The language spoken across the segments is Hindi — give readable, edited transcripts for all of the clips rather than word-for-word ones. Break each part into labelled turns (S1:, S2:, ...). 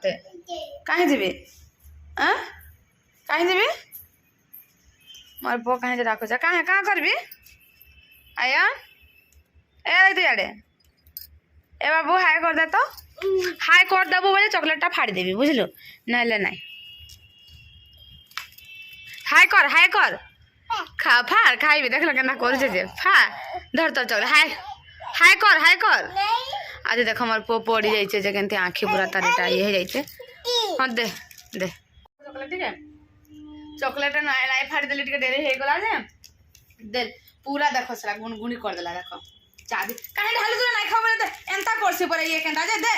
S1: कहीं जीवी कहीं जीवी मोर पो कहीं डाकुच कहाँ कहाँ करबी आया ए तू इे ए बाबू हाय कर दे तो हाय कर देबू बोले चॉकलेट फाड़ी देवी बुझलु ना हाय कर खा फार खाइबी देख के कर फा धर तो चल हाय कर आज देख मोर पो पड़ी जाइए के आँखि पूरा तार ये हाँ दे दे चॉकलेट नाई फाड़ी देली डेरी हो गला दे पूरा देख सारा गुणगुणी करदेला देख चाबी कहीं ढालू तो नहीं खा बोले एंता करसी पर ये केंता जे दे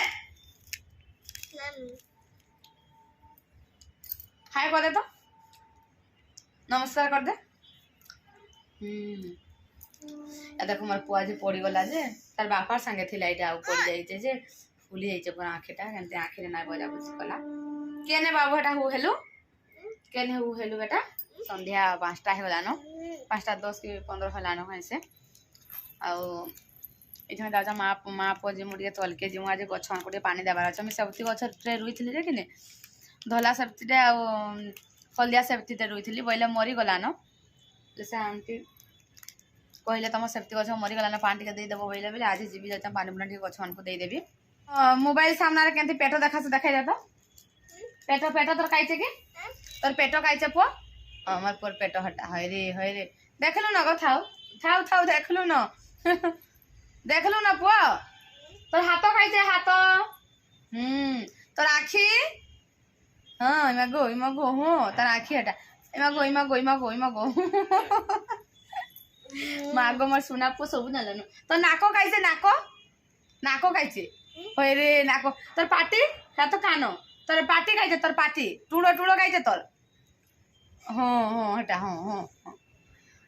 S1: हाय कर दे तो नमस्कार कर दे देख मोर पुआ जे पड़ी गला जे तार बापार संगे थिला इटा पड़ी जाइए जे फुली जाइए पूरा आँखिटा केमती आँखि ना बजा बुझी कला केने बाबू हेटा हु हेलु केने हु हेलु बेटा संध्या 5टा हो गलानो 5टा 10 कि 15 हलानो कैसे आउ दादा माँ पो जी मुझे तलके जी आज गछ को पानी देवार अच्छे मुझे सेफ्टी गछ रुई थी कि धला सेफ्टी हलदिया सेफ्टी रुई बोले मरीगलान से आंटी कहले तुम सेफ्टी गछ मरीगलान पानी टे देदेव बोले बोले आज जी जाता पानी बुना गछ मान को देदेवी मोबाइल सामने के पेट देखा से देखा जाता पेट तोर खाइचे कि तोर पेट खाइचे पुआ हमार पुअर पेट हटा है रे देखलु न गो थाउ देखलु न देखलु न पुआ तोर हाथ खाइचे हाथ तोर आखी हाँ इमा गो हो तोर आखी हटा इमा गो मागो मोर सुना पो सब नालन तो नाको खाइছে नाको खाइছে होय रे नाको तोर पाटी हाथ कानो तोर पाटी खाइছে तोर पाटी टुड़ो खाइছে तोर हाँ हटा हाँ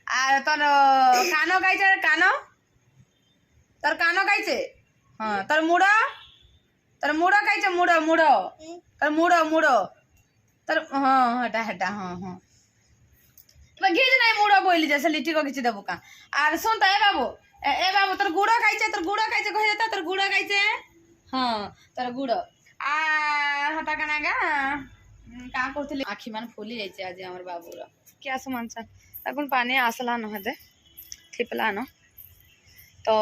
S1: आ तोर कानो खाइছে कानो तोर कानो खाइছে हाँ तोर मुड़ो खाइছে मुड़ो तोर मुड़ो तोर हाँ हटा हाँ घीच नहीं मुड़ो बोली जैसे लिट्टी को घीची देबू का आर सुन तो ए बाबू तोर गुड़ो खाइছে कह देता तोर गुड़ो खाइছে हाँ तोर गुड़ो आ हटा कनागा का करथली आखि मान फुली जाइছে आज हमर बाबूर क्या समान सा तकन पानी आसला न हदे थिपला न तो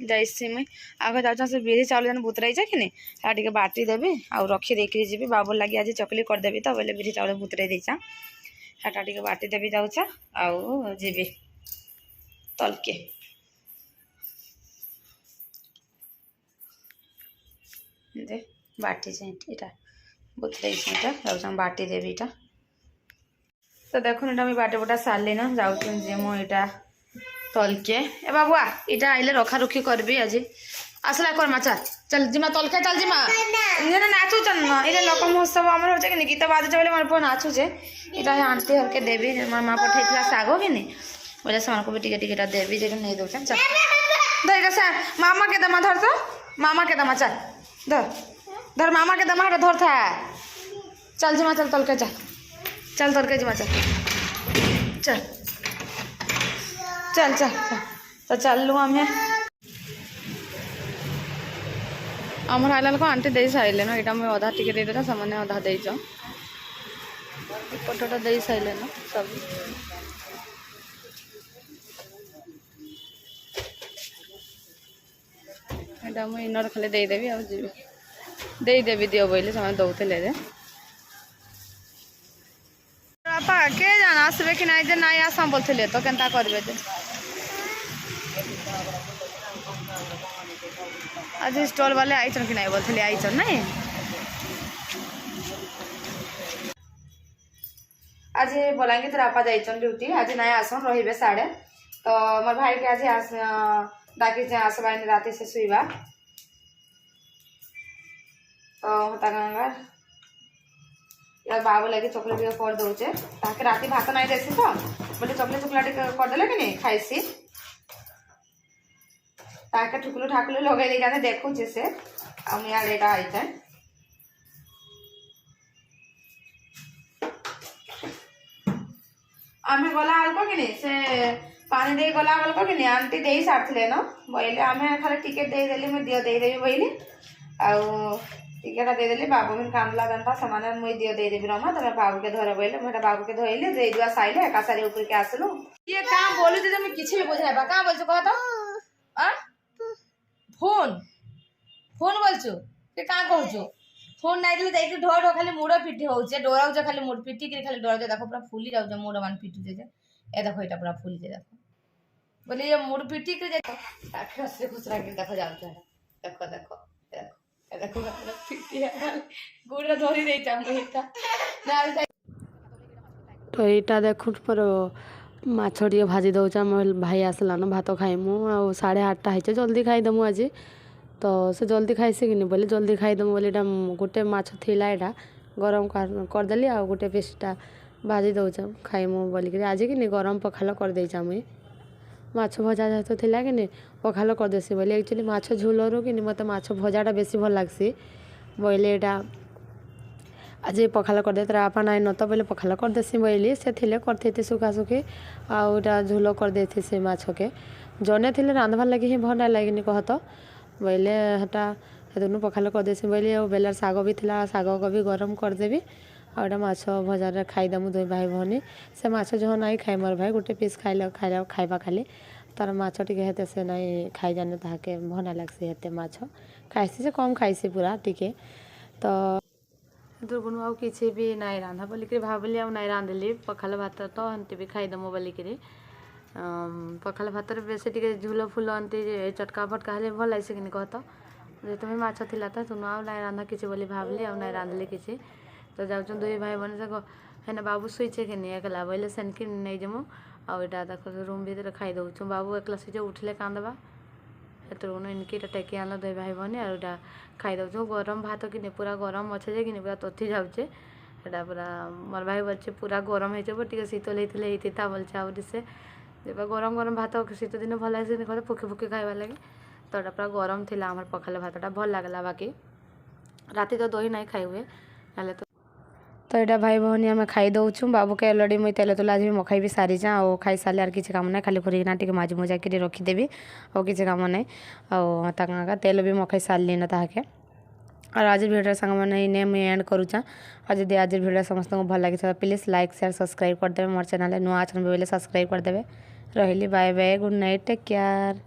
S1: जैसे मुई आगे जाऊँ से बिरी चाउल जन बुतराई कि नहीं ता बाटी देवी आ रखी देकर जी बाबू लगे आज चकली करदेवी तो बोले बिरी चाउल बुतराई देचा हाटा टे बाटी देवी जाऊचा आउ जीवी तलके दे बाटी इटा बुतराई जाऊँ बाटी देवी इटा तो देखो इटा मुझे बाटी बुटा सारे न जाऊँ जे मो इटा तलके ए बाबुआ इटा आइले रखा रुखी करबी आज आसला कर माचा चल जिमा तलके चल जिमा इने नाचू चल न इने लोक महोत्सव हमर होचे कि गीत बाजे बोले मोर पो नाचू जे इटा आंटी हरके देवी मोर मां पठैतला सागो कि नहीं बोले से को भी टिके देवी जे नहीं दो चल धर इटा से मामा के दमा धर तो मामा के दमा चल धर मामा के दमा धर था चल जिमा चल तलके चल तलके जिमा चल चल चल तो चलू आम आमर आइला लोक आंटी दे सारे न यहाँ मुझे अधा टिके देदेला से अधा देच पटटा दे सारे न सब यहाँ मुझे इनर खाली देदेवी आदेवी दियो बोले से दौले बापा के जाना आसबे कि नहीं ना आसाम बोलते तो केन्ता करबे आज स्टॉल वाले आईचन कि नहीं बोलते आईचन नहीं आज बलांगीर आपा जाइचन ड्यूटी आज नहीं आसन रही साढ़े तो मोर भाई के आज डाकी आसबा राति से शुवा तो होता गंगा यार बाबू लगे चॉकलेट कर दौचे ताके राति भात नहीं देसी तो बोले चॉकलेट करदेले कि नहीं खाइसी ताके ठुकलू ठाकुलू लगे जाते देखुचे से आड़ा आईते आम गला बेलको कि नहीं से पानी दे गला बेलको कि नहीं आंटी दे सारे न बोले आम खाली टिकेट देदेली मुझे दियो देदेवी बोली টিকাটা ଦେଇଦେଲି ବାବୁ ବି କାନ୍ଦଲା କେନ୍ତା ସେମାନେ ମୁଇଁ ଦେଇଦେବି ରମା ତମେ ବାବୁକେ ଧର ବୋଇଲେ ମୁଁ ହେଟା ବାବୁକେ ଧଇଲି ଦେଇଦୁଆ ସାଇଲେ ଏକା ସାରି ଉପରକେ ଆସିଲୁ କିଏ କାଁ ବୋଲୁଛି ଯେ ମୁଁ କିଛି ବି ବୁଝାଇବା କାଁ ବୋଲଛୁ କହ ତ ଫୋନ ଫୋନ ବୋଲଛୁ କି କାଁ କହୁଛୁ ଫୋନ ନାଇଁ ଦେଲେ ଯାଇକି ଢୋ ଢୋ ଖାଲି ମୁଡ ପିଟି ହଉଛି ଡରାଉଛ ଖାଲି ମୁଡ ପିଟିକିରି ଖାଲି ଡରାଉଛ ଦେଖ ପୁରା ଫୁଲି ଯାଉଛ ମୁଡ ମାନ ପିଟୁଛେ ଯେ ଏ ଦେଖ ଏଇଟା ପୁରା ଫୁଲିଛେ ଦେଖ बोले ये मुड़ पिटी के खसरे खुसरा के देखो जाऊँ देखो देखो देखो देखो पिटी है गुड़ा धरी नहीं चाहूँ इतना
S2: तो यहाँ देखु पर माछ टे भाजी दौच आम भाई आसलान भात खाइमु आ 8:30 है जल्दी खाईदेमु आज तो से जल्दी खाइसे कि बोले जल्दी खाईदेमु बोले गोटे माछ थिला यहाँ गरम करदेली आ गोटे पीसटा भाजी दौच खाइमु बोलिक आज कि गरम पखाल करदे मुई माछ भजा जेहेतु थिला कि पखाल करदेसी बोले एक्चुअली माछ झोलरू कि मत माछ भजाटा बेसी भल लगसी बोले यहाँ आज पखाल करदे तर आपा नाई न तो बोले पखाल करदेसी बोली से थिले करते सुखा सुखी आउटा झोल करदे से माछ के जने थिले रांधबार लगे ही भल लगे कह तो बोले हटा हेतु पखाल करदेसी बोली बेलार शाग भी थिला शाग को भी गरम करदेवी आउटा माछ भजार खाईदेमु दुई भाई भनी से माछ जो नाई खाए मोर भाई गोटे पीस खाइबा खाली तार माछ टे हेते से नाई खाई जाने ताके भना लगसी हेते माछ खाइसी से कम खाइसी पूरा टिके तो दुर्गुण आउ किसी भी नाई रांधा बोलिक भाविली आउ नाई रांधिली पखाल भात तो एमती भी खाईदेमु बोलिक पखाल भात बेस टे झुल फुल एमती चटका फटका हेल्ले भल लगे कि कह तो तुम्हें माछ थिला तो तुम आउ नाई रांधा किसी बोली भाविली आउ नाई रांधली किसी तो जाऊँ दुई भाई बहन से है बाबू शुचे कि एकला बोले सेनकी नहीं जमु आउ यहाँ देख रूम भीतर खाई दौचु बाबू एकला शुचे उठले कांदबा हेतु इनकी टेकी आन दुई भाई बहन और यहाँ खाई दौचु गरम भात कि पूरा गरम अच्छे जे कि पूरा तथी जाऊे यहाँ पूरा मोर भाई बोलचे पूरा गरम हो शीतल होता बोलचे आउरी से गरम गरम भात शीत दिन भल लगे कहते फुकी फुकी खाइबार लगे तो यहाँ पूरा गरम थी आम पखाल भातटा भल लगला बाकी राति तो दही ना खाई हुए ना तो यहाँ भाई भौनी आम खाई दौचु बाबू के अलरेडी मुझे तेल तुला आज भी मखाई भी सारी जा और खाई सारे यार किसी काम ना खाली फुरीना टे माजी मुजा कर रखीदेवी और किसी काम ना और तेल भी मखाई सारे ना ताके और आज भिडियो सांग मैंने मुझे एंड करूचा और जब आज भिडियो समस्त को भल लगी प्लीज लाइक शेयर सब्सक्राइब करदे मोर चैनल नुआ अछन बोले सब्सक्राइब करदे रही bye bye good night take care.